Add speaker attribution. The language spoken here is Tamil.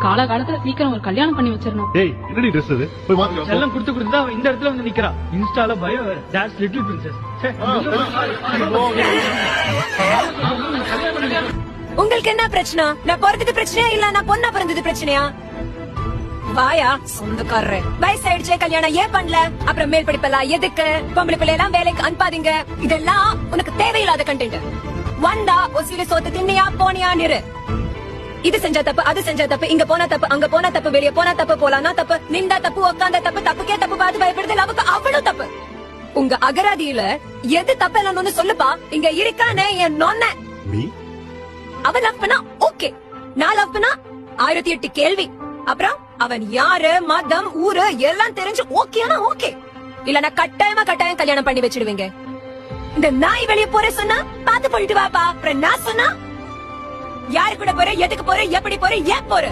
Speaker 1: காலகாலத்துல சீக்கிரம் ஒரு கல்யாணம் பண்ணி வச்சிடணும்.
Speaker 2: டேய் என்னடி Dress இது? போய் மாத்திட்டு வா.
Speaker 3: எல்லாம் குடுத்து குடுத்து தான் இந்த இடத்துல வந்து நிக்கிறா. இன்ஸ்டால பயோ வேற. That's little princess.
Speaker 4: உங்களுக்கு என்ன பிரச்சனை? நான் பிறந்தது பிரச்சனையா இல்ல நான் பொண்ணா பிறந்தது பிரச்சனையா? வாயா சொந்தக்காரரு வயசாயிடுச்சே கல்யாணம் ஏன் பண்ணல? அப்புறம் மேல் படிப்பெல்லாம் எதுக்கு? பொம்பளை பிள்ளை எல்லாம் வேலைக்கு அனுப்பாதீங்க. இதெல்லாம் உனக்கு தேவையில்லாத கண்டென்ட். வந்தா ஒரு சில சோத்து தின்னியா போனியா நிறு. இது செஞ்சா தப்பு, அது செஞ்சா தப்பு, இங்க போனா தப்பு, அங்க போனா தப்பு, வெளியே போனா தப்பு, போலானா தப்பு, நின்றா தப்பு, உட்காந்தா தப்பு, தப்புக்கே தப்பு பார்த்து பயப்படுது அவக்கு அவ்வளவு தப்பு. உங்க அகராதியில எது தப்பு இல்லன்னு சொல்லுப்பா. இங்க இருக்கானே என் நொன்ன. அவ லவ் பண்ணா ஓகே, நான் லவ் பண்ணா 1008 கேள்வி. அப்புறம் அவன் யாரு, மதம், ஊரு எல்லாம் தெரிஞ்சு ஓகேனா ஓகே, இல்லனா கட்டாயம் கல்யாணம் பண்ணி வச்சிடுவீங்க. இந்த நாய் வெளியே போற சொன்னா பாத்து போயிட்டு வாப்பா. அப்புறம் நான் சொன்னா யாரு கூட போற, எதுக்கு போற, எப்படி போற, ஏன் போற?